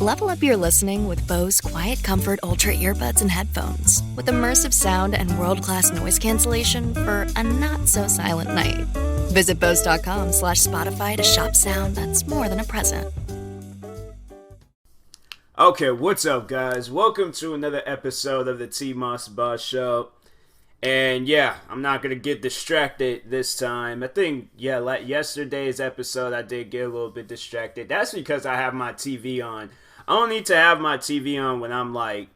Level up your listening with Bose Quiet Comfort Ultra earbuds and headphones with immersive sound and world-class noise cancellation for a not-so-silent night. Visit Bose.com/Spotify to shop sound that's more than a present. Okay, what's up, guys? Welcome to another episode of the TMossBoss Show. And yeah, I'm not going to get distracted this time. I think, like yesterday's episode, I did get a little bit distracted. That's because I have my TV on. I don't need to have my TV on when I'm like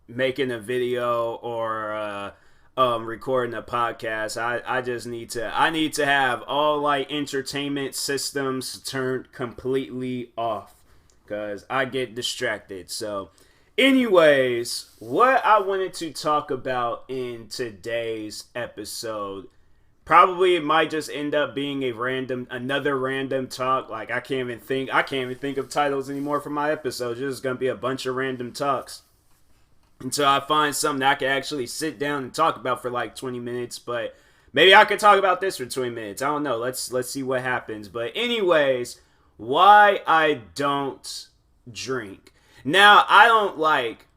making a video or recording a podcast. I just need to have all like entertainment systems turned completely off because I get distracted. So anyways, what I wanted to talk about in today's episode, probably it might just end up being another random talk. Like I can't even think of titles anymore for my episodes. It's just gonna be a bunch of random talks until I find something that I can actually sit down and talk about for like 20 minutes. But maybe I could talk about this for 20 minutes. I don't know. Let's see what happens. But anyways, why I don't drink. Now, I don't like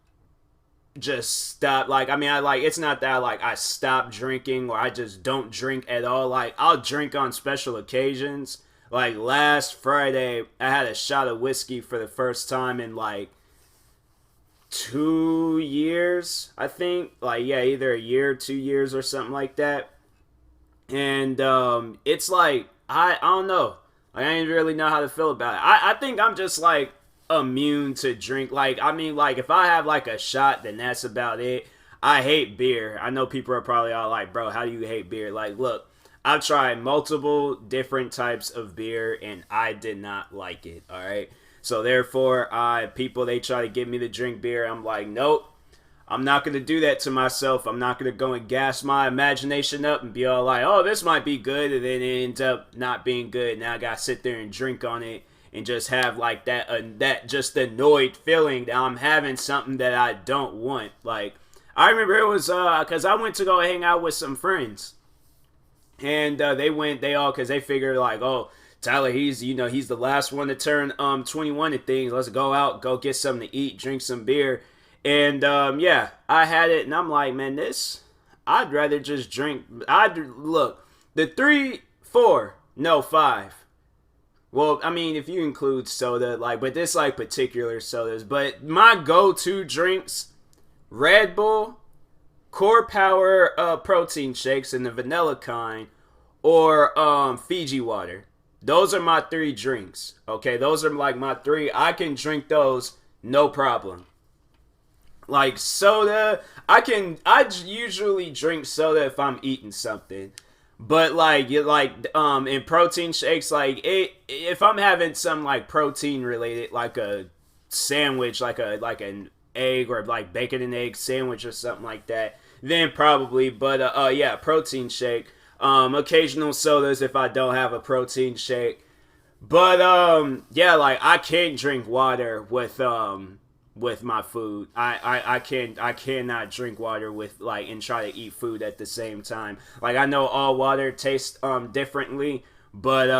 just stop. Like, I mean, it's not that like I stop drinking or I just don't drink at all. Like, I'll drink on special occasions. Like last Friday, I had a shot of whiskey for the first time in like 2 years, I think. Like, yeah, either a year, 2 years or something like that. And it's like, I don't know. Like, I didn't really know how to feel about it. I think I'm just like immune to drink. Like, I mean, like if I have like a shot, then that's about it. I hate beer. I know people are probably all like, bro, how do you hate beer? Like, look, I've tried multiple different types of beer and I did not like it. All right. So therefore, people, they try to get me to drink beer. I'm like, nope, I'm not going to do that to myself. I'm not going to go and gas my imagination up and be all like, oh, this might be good. And then it ends up not being good. Now I got to sit there and drink on it and just have like that just annoyed feeling that I'm having something that I don't want. Like, I remember it was because I went to go hang out with some friends. And because they figured like, oh, Tyler, he's the last one to turn 21 and things. Let's go out, go get something to eat, drink some beer. And yeah, I had it and I'm like, man, I'd rather just drink. Look, the 3, 4, no 5. Well, I mean, if you include soda, like, but this like particular sodas. But my go-to drinks, Red Bull, Core Power protein shakes in the vanilla kind, or Fiji Water. Those are my 3 drinks. Okay, those are like my 3. I can drink those, no problem. Like soda, I usually drink soda if I'm eating something. But in protein shakes, like if I'm having some like protein related, like a sandwich, like an egg or like bacon and egg sandwich or something like that, then probably. But yeah, protein shake. Occasional sodas if I don't have a protein shake. But yeah, like I can't drink water with my food. I cannot drink water with like and try to eat food at the same time. Like I know all water tastes differently, but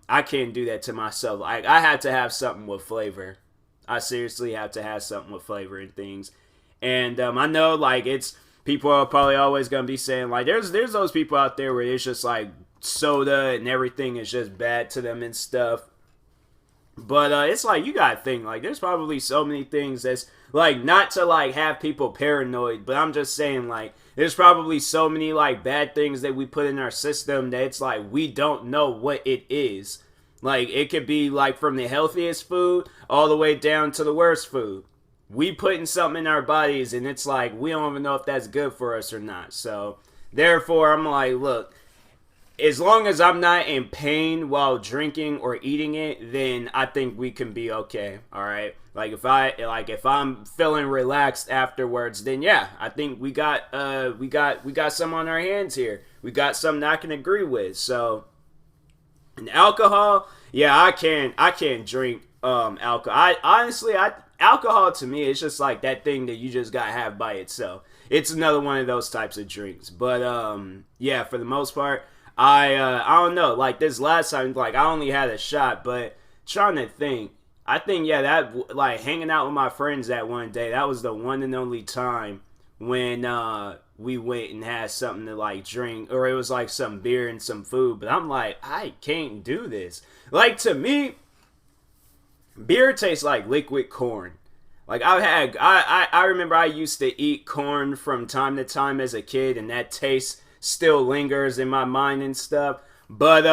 I can't do that to myself. Like I have to have something with flavor. I seriously have to have something with flavor and things. And I know like people are probably always gonna be saying like there's those people out there where it's just like soda and everything is just bad to them and stuff. But it's like you gotta think like there's probably so many things that's like not to like have people paranoid, but I'm just saying like there's probably so many like bad things that we put in our system that it's like we don't know what it is. Like it could be like from the healthiest food all the way down to the worst food. We putting something in our bodies and it's like we don't even know if that's good for us or not. So therefore I'm like, look, as long as I'm not in pain while drinking or eating it, then I think we can be okay. All right. Like if I'm feeling relaxed afterwards, then yeah, I think we got some on our hands here. We got something I can agree with. So, and alcohol, yeah, I can't drink alcohol. Alcohol to me is just like that thing that you just gotta have by itself. It's another one of those types of drinks. But yeah, for the most part, I don't know. Like this last time, like I only had a shot, but trying to think, I think yeah, that like hanging out with my friends that one day, that was the one and only time when we went and had something to like drink, or it was like some beer and some food. But I'm like, I can't do this. Like, to me, beer tastes like liquid corn. Like, I remember I used to eat corn from time to time as a kid, and that taste still lingers in my mind and stuff. But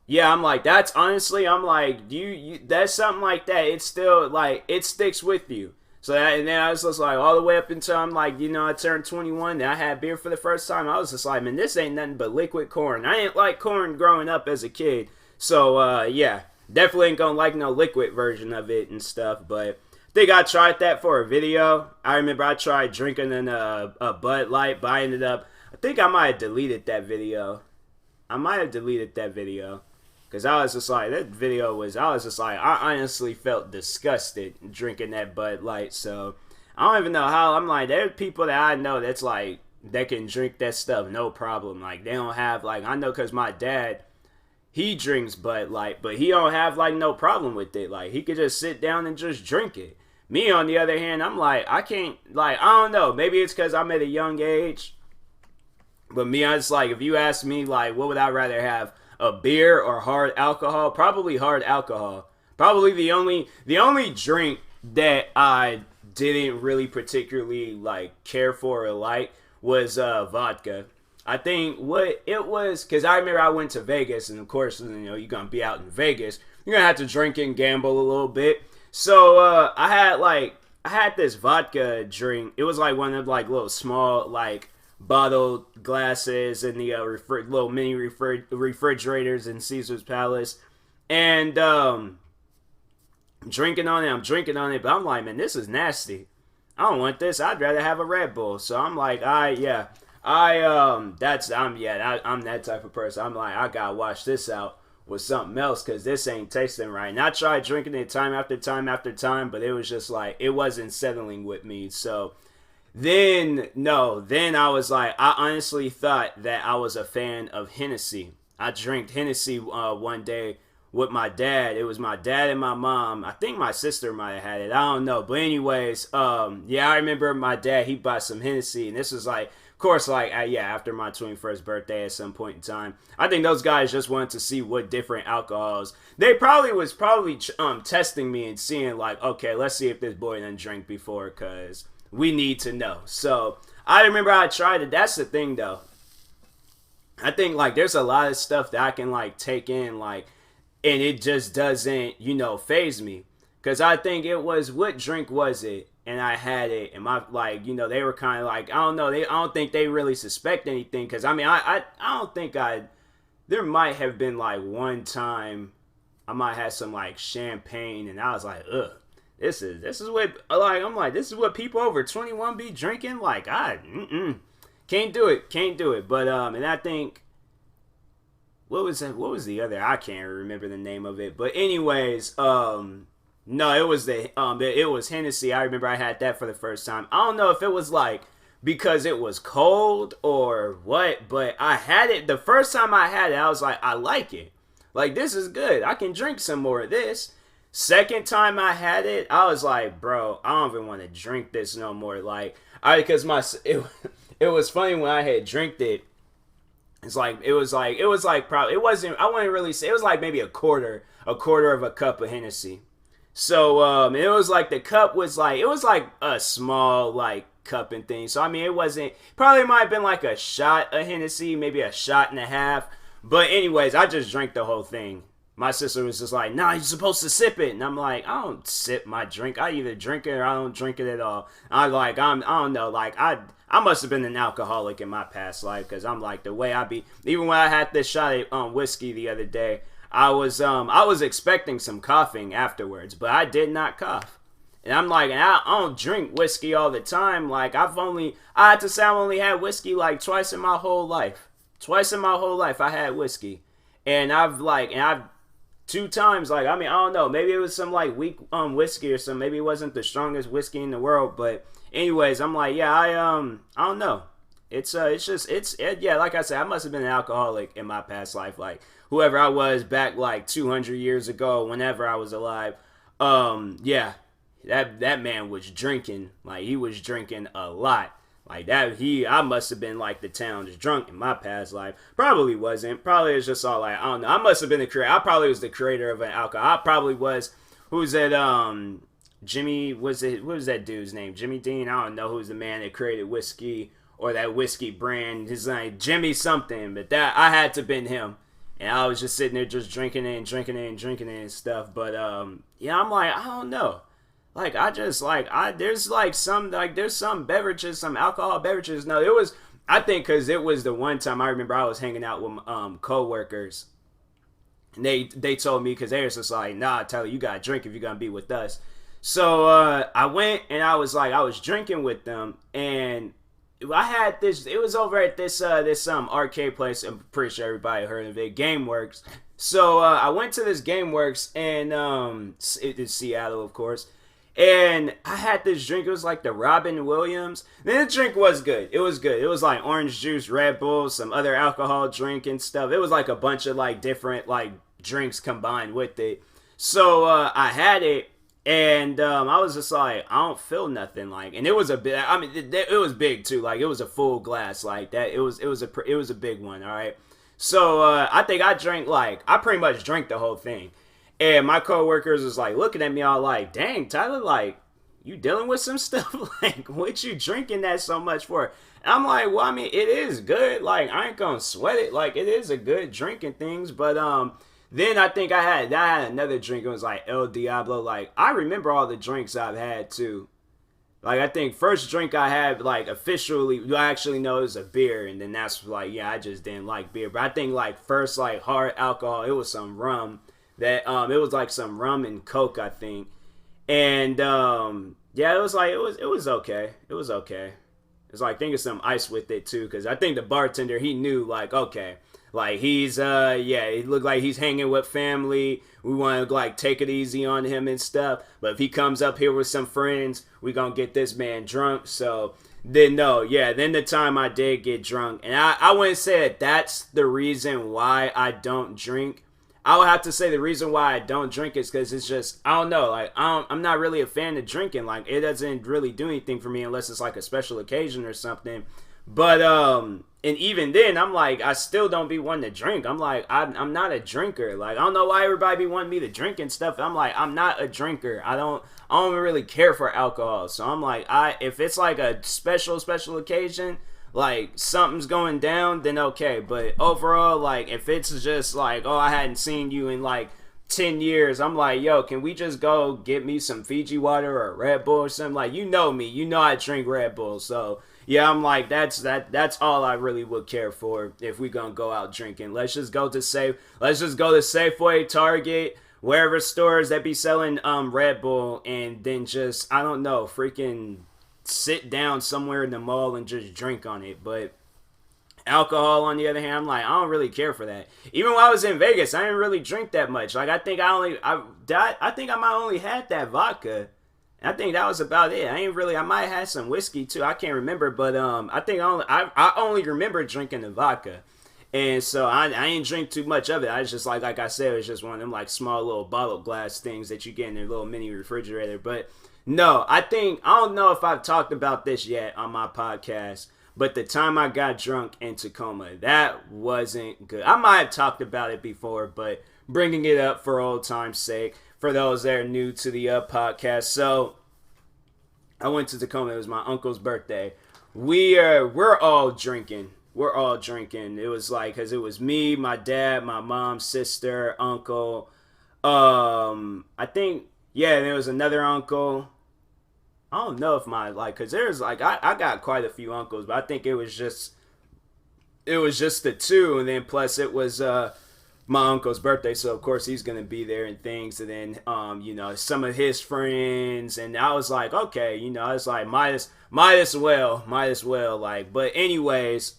yeah, I'm like, that's honestly, I'm like, you that's something like that. It's still like, it sticks with you. So and then I was just like, all the way up until I'm like, I turned 21 and I had beer for the first time. I was just like, man, this ain't nothing but liquid corn. I didn't like corn growing up as a kid. So yeah, definitely ain't gonna like no liquid version of it and stuff. But I think I tried that for a video. I remember I tried drinking in a Bud Light, but I ended up, I think I might have deleted that video. Because I was just like, I honestly felt disgusted drinking that Bud Light. So I don't even know how. I'm like, there's people that I know that's like, that can drink that stuff no problem. Like, they don't have, like, I know because my dad, he drinks Bud Light, but he don't have like no problem with it. Like, he could just sit down and just drink it. Me, on the other hand, I'm like, I can't, like, I don't know. Maybe it's because I'm at a young age. But me, I just like, if you ask me, like, what would I rather have? A beer or hard alcohol? Probably hard alcohol. Probably the only drink that I didn't really particularly like care for or like was vodka. I think what it was, because I remember I went to Vegas, and of course, you're gonna be out in Vegas, you're gonna have to drink and gamble a little bit. So I had this vodka drink. It was like one of like little small like bottled glasses in the little mini refrigerators in Caesar's Palace, and I'm drinking on it, but I'm like, man, this is nasty. I don't want this. I'd rather have a Red Bull. So I'm like, I'm that type of person. I'm like, I gotta wash this out with something else, because this ain't tasting right. And I tried drinking it time after time after time, but it was just like, it wasn't settling with me. So then I was like, I honestly thought that I was a fan of Hennessy. I drank Hennessy one day with my dad. It was my dad and my mom. I think my sister might have had it. I don't know. But anyways, yeah, I remember my dad, he bought some Hennessy, and this was like, of course, like, after my 21st birthday at some point in time. I think those guys just wanted to see what different alcohols. They probably was testing me and seeing like, okay, let's see if this boy done drank before, because we need to know. So I remember I tried it. That's the thing, though. I think like there's a lot of stuff that I can like take in, like, and it just doesn't, faze me. Because I think it was, what drink was it? And I had it, and my, like, they were kind of like, I don't know, I don't think they really suspect anything. Because I mean, I don't think there might have been like one time I might have some like champagne, and I was like, ugh. This is what, like, I'm like, this is what people over 21 be drinking? Like, can't do it. But, and I think, what was the other, I can't remember the name of it. But anyways, no, it was Hennessy. I remember I had that for the first time. I don't know if it was, like, because it was cold or what, but I had it, the first time I had it, I was like, I like it. Like, this is good. I can drink some more of this. Second time I had it, I was like, bro, I don't even want to drink this no more. Like, because it was funny when I had drank it. It was like maybe a quarter of a cup of Hennessy. So, it was like the cup was like, it was like a small like cup and thing. So I mean, probably might have been like a shot of Hennessy, maybe a shot and a half. But anyways, I just drank the whole thing. My sister was just like, nah, you're supposed to sip it. And I'm like, I don't sip my drink. I either drink it or I don't drink it at all. I don't know. Like, I must have been an alcoholic in my past life, because I'm like, the way I be, even when I had this shot of whiskey the other day, I was expecting some coughing afterwards, but I did not cough. And I'm like, I don't drink whiskey all the time. Like, I had to say I only had whiskey like twice in my whole life. I had whiskey. And I've 2 times, like, I mean, I don't know, maybe it was some like weak whiskey or something, maybe it wasn't the strongest whiskey in the world, but anyways, I'm like, yeah, I don't know, yeah, like I said, I must have been an alcoholic in my past life, like, whoever I was back like 200 years ago, whenever I was alive, Yeah, that man was drinking. Like, he was drinking a lot. Like that, I must have been like the town's drunk in my past life. Probably wasn't. Probably it's just all like, I don't know. I must have been the creator. I probably was the creator of an alcohol. I probably was. Who's that? Jimmy. Was it? What was that dude's name? Jimmy Dean. I don't know who's the man that created whiskey or that whiskey brand. His name Jimmy something. But that I had to been him. And I was just sitting there just drinking it and drinking it and drinking it and stuff. But yeah, I'm like, I don't know. Like, there's some beverages, some alcohol beverages. No, it was, I think, because it was the one time I remember I was hanging out with co-workers. And they told me, because they was just like, nah, Tyler, you got to drink if you're going to be with us. So I went and I was drinking with them. And I had this, it was over at this arcade place. I'm pretty sure everybody heard of it, GameWorks. So I went to this GameWorks and it is Seattle, of course. And I had this drink. It was like the Robin Williams. Then the drink was good. It was good. It was like orange juice, Red Bull, some other alcohol drink and stuff. It was like a bunch of like different like drinks combined with it. So I had it, and I was just like, I don't feel nothing. Like, and it was a big. I mean, it was big too. Like, it was a full glass like that. It was a big one. All right. So I think I pretty much drank the whole thing. And my coworkers was like looking at me all like, dang, Tyler, like, you dealing with some stuff? Like, what you drinking that so much for? And I'm like, well, I mean, it is good. Like, I ain't gonna sweat it. Like, it is a good drinking things. But then I think I had another drink. It was like El Diablo. Like, I remember all the drinks I've had too. Like, I think first drink I had, like, officially, you actually know it was a beer. And then that's like, yeah, I just didn't like beer. But I think like first like hard alcohol, it was some rum. That it was like some rum and Coke, I think. And yeah, it was like it was okay. It was okay. It's like, think of some ice with it too, because I think the bartender, he knew like, okay, like he's it looked like he's hanging with family. We want to like take it easy on him and stuff. But if he comes up here with some friends, we gonna get this man drunk. So then then the time I did get drunk, and I wouldn't say that that's the reason why I don't drink. I would have to say the reason why I don't drink is because it's just, I don't know, like, I'm not really a fan of drinking. Like, it doesn't really do anything for me unless it's like a special occasion or something. But and even then, I'm like, I still don't be wanting to drink. I'm like, I'm not a drinker. Like, I don't know why everybody be wanting me to drink and stuff. I'm like, I'm not a drinker. I don't really care for alcohol. So I'm like, if it's like a special occasion, like something's going down, then okay. But overall, like, if it's just like, oh, I hadn't seen you in like 10 years, I'm like, yo, can we just go get me some Fiji Water or Red Bull or something? Like, you know me, you know I drink Red Bull. So yeah, I'm like, that's all I really would care for if we gonna go out drinking. Let's just go to Safeway, Target, wherever stores that be selling Red Bull, and then just, I don't know, freaking sit down somewhere in the mall and just drink on it. But alcohol, on the other hand, I'm like, I don't really care for that. Even when I was in Vegas, I didn't really drink that much. Like, I think I might only had that vodka. I think that was about it. I might have had some whiskey too. I can't remember, but I think I only remember drinking the vodka. And so I ain't drink too much of it. I was just like I said, it was just one of them like small little bottle glass things that you get in a little mini refrigerator. But no, I don't know if I've talked about this yet on my podcast, but the time I got drunk in Tacoma, that wasn't good. I might have talked about it before, but bringing it up for old time's sake, for those that are new to the podcast. So I went to Tacoma. It was my uncle's birthday. We're all drinking. It was like, because it was me, my dad, my mom, sister, uncle. I think, yeah, there was another uncle. I don't know if because there's like, I got quite a few uncles, but I think it was just the two, and then plus it was my uncle's birthday, so of course he's gonna be there and things, and then some of his friends, and I was like, okay, I was like, might as well, like, but anyways,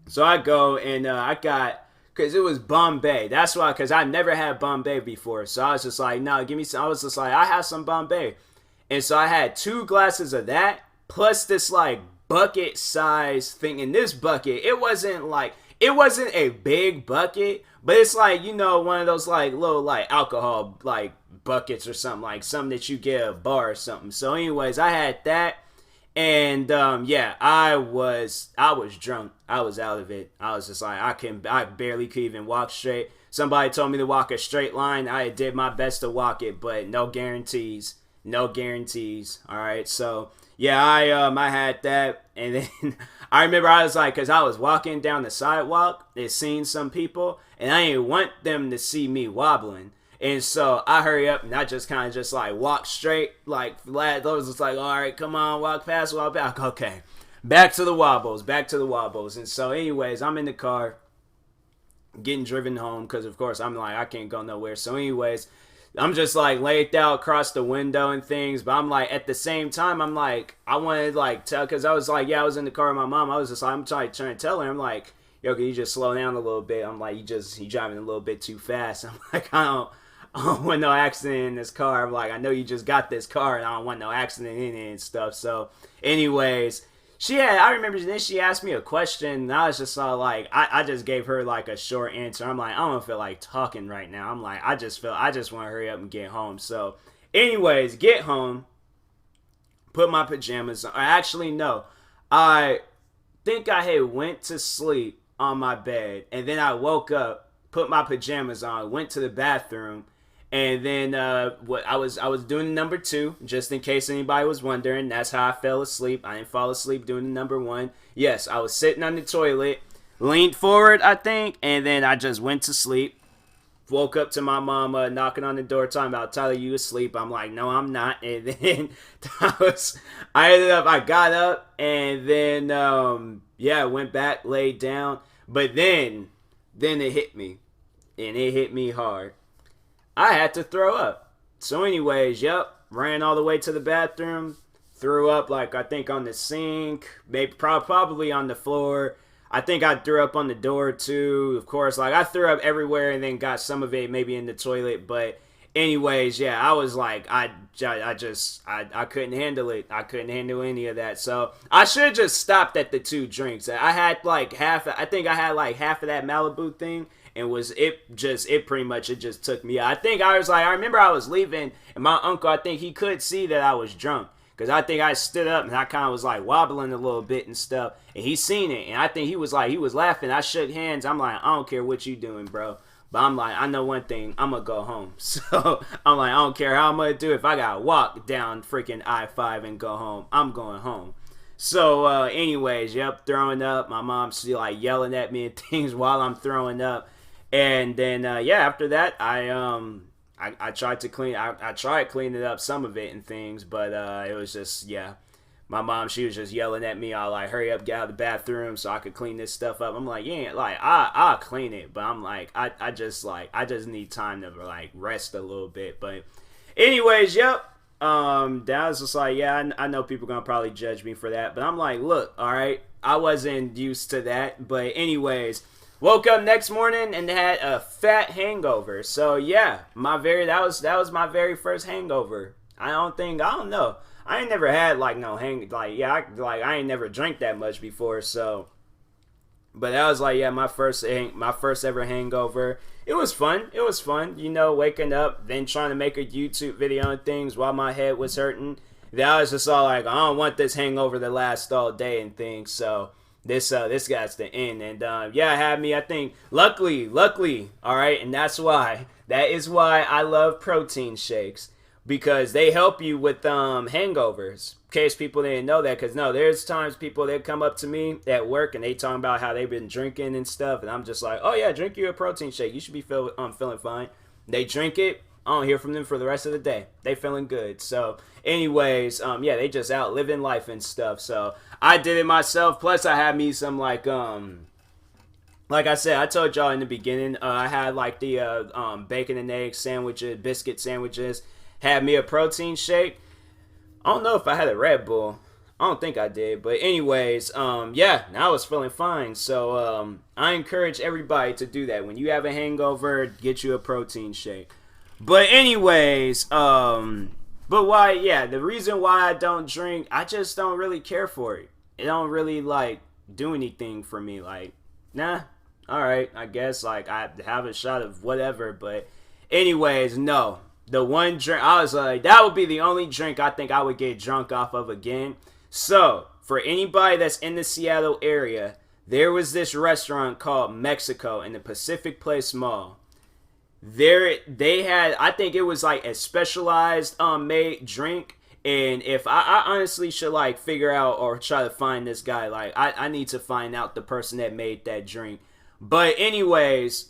so I go and I got, because it was Bombay. That's why, because I never had Bombay before, so I was just like, no, give me some. I was just like, I have some Bombay. And so I had 2 glasses of that, plus this like bucket size thing. In this bucket, it wasn't a big bucket, but it's like, one of those like little like alcohol like buckets or something, like something that you get a bar or something. So anyways, I had that. And yeah, I was drunk. I was out of it. I was just like, I barely could even walk straight. Somebody told me to walk a straight line. I did my best to walk it, but no guarantees. No guarantees. All right. So yeah, I had that, and then I remember I was like, cause I was walking down the sidewalk and seeing some people, and I didn't want them to see me wobbling. And so I hurry up and I just kind of just like walk straight, like I was just like, all right, come on, walk past, walk back. Okay, back to the wobbles. And so anyways, I'm in the car getting driven home because of course I'm like, I can't go nowhere. So anyways, I'm just like laid out across the window and things, but I'm like at the same time I'm like, I wanted to like tell, because I was like, yeah, I was in the car with my mom. I was just like, I'm trying to tell her, I'm like, yo, can you just slow down a little bit? I'm like, you driving a little bit too fast. I'm like, I don't want no accident in this car. I'm like, I know you just got this car and I don't want no accident in it and stuff. So anyways, I remember then she asked me a question and I was just all like, I just gave her like a short answer. I'm like, I don't feel like talking right now. I'm like, I just want to hurry up and get home. So anyways, get home, put my pajamas on. Actually, no, I think I had went to sleep on my bed and then I woke up, put my pajamas on, went to the bathroom. And then what I was doing number 2, just in case anybody was wondering. That's how I fell asleep. I didn't fall asleep doing the number 1. Yes, I was sitting on the toilet, leaned forward, I think, and then I just went to sleep. Woke up to my mom knocking on the door, talking about, Tyler, you asleep? I'm like, no, I'm not. And then I got up, and then went back, laid down. But then it hit me, and it hit me hard. I had to throw up. So anyways, ran all the way to the bathroom, threw up like I think on the sink, maybe probably on the floor. I think I threw up on the door too. Of course, like I threw up everywhere and then got some of it maybe in the toilet. But anyways, yeah, I was like, I couldn't handle it. I couldn't handle any of that. So I should have just stopped at the 2 drinks. I had like half of that Malibu thing. And it just took me out. I remember I was leaving and my uncle, I think he could see that I was drunk. Because I think I stood up and I kind of was like wobbling a little bit and stuff. And he seen it. And I think he was laughing. I shook hands. I'm like, I don't care what you doing, bro. But I'm like, I know one thing. I'm going to go home. So I'm like, I don't care how I'm going to do it. If I got to walk down freaking I-5 and go home, I'm going home. So anyways, throwing up. My mom's still like yelling at me and things while I'm throwing up. And then after that I tried to clean. I tried cleaning up some of it and things, but it was just my mom, she was just yelling at me. I like, hurry up, get out of the bathroom so I could clean this stuff up. I'm like, yeah, like I'll clean it, but I'm like I just need time to like rest a little bit. But anyways, that was just like, I know people gonna probably judge me for that, but I'm like, look, all right, I wasn't used to that. But anyways, woke up next morning and had a fat hangover. So that was my very first hangover. I don't know. I ain't never had like no I ain't never drank that much before. So, but that was like my first ever hangover. It was fun. Waking up, then trying to make a YouTube video and things while my head was hurting. That was just all like, I don't want this hangover to last all day and things. So this guy's the end. And it had me, I think, luckily, all right, and that is why I love protein shakes, because they help you with hangovers. In case people didn't know that, because there's times people that come up to me at work and they talking about how they've been drinking and stuff, and I'm just like, oh yeah, drink you a protein shake, you should be feeling fine. They drink it, I don't hear from them for the rest of the day. They feeling good. So anyways, they just out living life and stuff. So I did it myself. Plus I had me some like I said, I told y'all in the beginning, I had like the bacon and egg sandwiches, biscuit sandwiches. Had me a protein shake. I don't know if I had a Red Bull. I don't think I did. But anyways, now I was feeling fine. So I encourage everybody to do that. When you have a hangover, get you a protein shake. But anyways, the reason why I don't drink, I just don't really care for it. It don't really like do anything for me. Like, nah, all right, I guess like I have a shot of whatever. But anyways, no, The one drink, I was like, that would be the only drink I think I would get drunk off of again. So, for anybody that's in the Seattle area, there was this restaurant called Mexico in the Pacific Place Mall. They had, I think it was like a specialized made drink. And if I honestly should like figure out or try to find this guy, like I need to find out the person that made that drink. But anyways,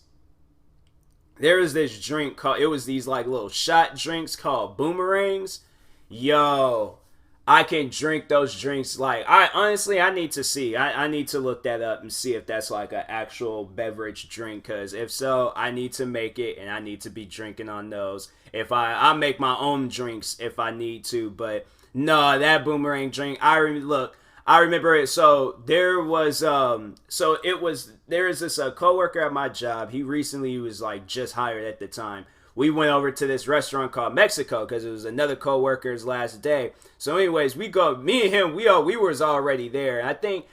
there was this drink called, it was these like little shot drinks called boomerangs. Yo, I can drink those drinks. Like, I need to see. I need to look that up and see if that's like an actual beverage drink. Because if so, I need to make it and I need to be drinking on those. If I make my own drinks if I need to. But no, that boomerang drink, I remember it. So there was there is this coworker at my job. He recently was like just hired at the time. We went over to this restaurant called Mexico because it was another coworker's last day. So anyways, me and him, we was already there. I think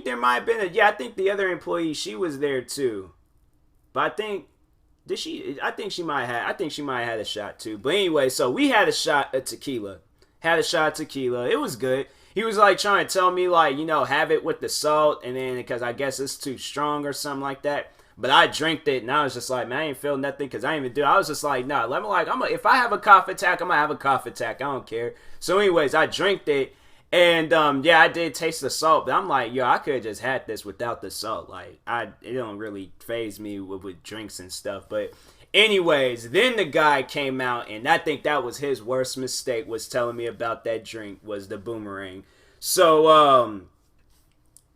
there might have been I think the other employee, she was there too. But I think she might have had a shot too. But anyway, so we had a shot of tequila. It was good. He was like trying to tell me like, have it with the salt, and then because I guess it's too strong or something like that. But I drank it, and I was just like, man, I ain't feel nothing because I ain't even do it. I was just like, nah, if I have a cough attack, I'm going to have a cough attack. I don't care. So anyways, I drank it, and I did taste the salt, but I'm like, yo, I could have just had this without the salt. Like, it don't really faze me with drinks and stuff. But anyways, then the guy came out, and I think that was his worst mistake, was telling me about that drink, was the boomerang. So,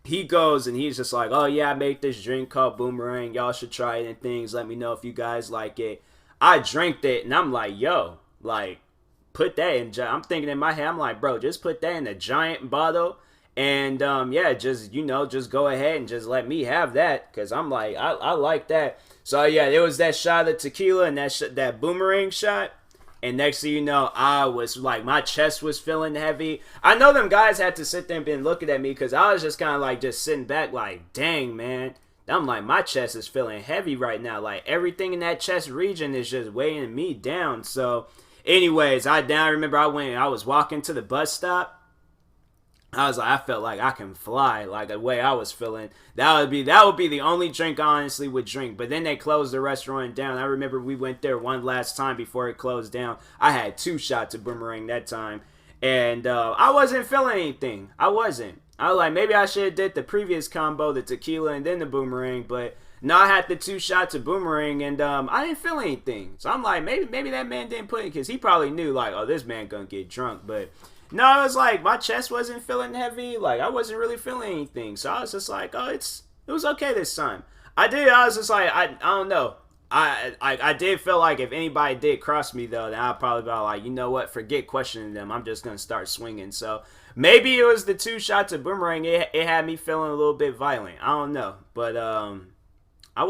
he goes and he's just like, oh yeah, I made this drink called boomerang. Y'all should try it and things. Let me know if you guys like it. I drank it and I'm like, yo, like, put that in. I'm thinking in my head, I'm like, bro, just put that in a giant bottle. And just go ahead and just let me have that. Cause I'm like, I like that. So yeah, there was that shot of tequila and that boomerang shot. And next thing you know, I was like, my chest was feeling heavy. I know them guys had to sit there and been looking at me because I was just kind of like just sitting back like, dang, man. I'm like, my chest is feeling heavy right now. Like, everything in that chest region is just weighing me down. So, anyways, I remember I was walking to the bus stop. I was like, I felt like I can fly, like the way I was feeling. That would be the only drink I honestly would drink. But then they closed the restaurant down. I remember we went there one last time before it closed down. I had 2 shots of boomerang that time, and I wasn't feeling anything. I was like, maybe I should have did the previous combo, the tequila and then the boomerang. But no, I had the 2 shots of boomerang, and I didn't feel anything. So I'm like, maybe that man didn't put it because he probably knew like, oh, this man gonna get drunk, but. No, it was like my chest wasn't feeling heavy. Like, I wasn't really feeling anything. So I was just like, oh, it was okay this time. I was just like, I don't know. I did feel like if anybody did cross me, though, then I'd probably be like, you know what? Forget questioning them. I'm just going to start swinging. So maybe it was the 2 shots of boomerang. It had me feeling a little bit violent. I don't know. But, I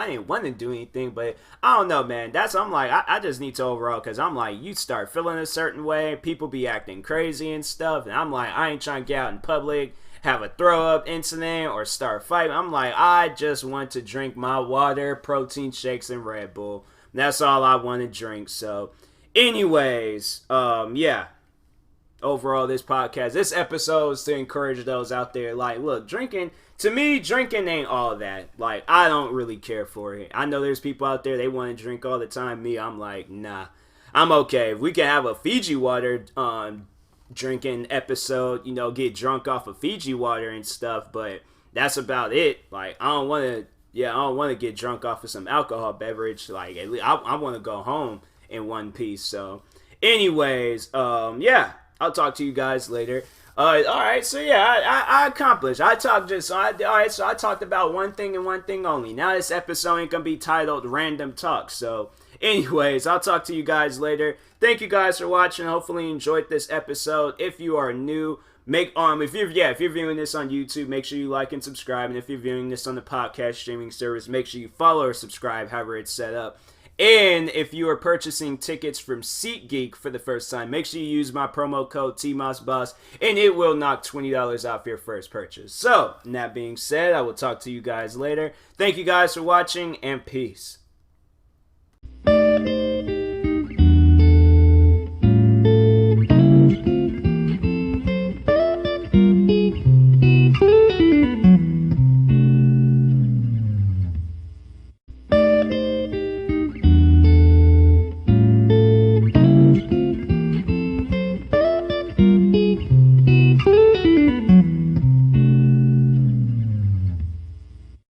didn't want to do anything, but I don't know, man. I'm like, I just need to overall, because I'm like, you start feeling a certain way, people be acting crazy and stuff, and I'm like, I ain't trying to get out in public, have a throw up incident, or start fighting. I'm like, I just want to drink my water, protein shakes, and Red Bull. That's all I want to drink. So, anyways, yeah. Overall, this episode is to encourage those out there. Like, look, drinking ain't all that. Like, I don't really care for it. I know there's people out there, they want to drink all the time. Me, I'm like, nah, I'm okay. If we can have a Fiji Water drinking episode, get drunk off of Fiji Water and stuff, but that's about it. Like, I don't want to get drunk off of some alcohol beverage. Like, at least I want to go home in one piece. So, anyways, yeah. I'll talk to you guys later. Alright, so yeah, I accomplished. I talked about one thing and one thing only. Now this episode ain't gonna be titled Random Talk. So, anyways, I'll talk to you guys later. Thank you guys for watching. Hopefully you enjoyed this episode. If you are new, if you're viewing this on YouTube, make sure you like and subscribe. And if you're viewing this on the podcast streaming service, make sure you follow or subscribe, however it's set up. And if you are purchasing tickets from SeatGeek for the first time, make sure you use my promo code TMossBoss, and it will knock $20 off your first purchase. So, that being said, I will talk to you guys later. Thank you guys for watching, and peace.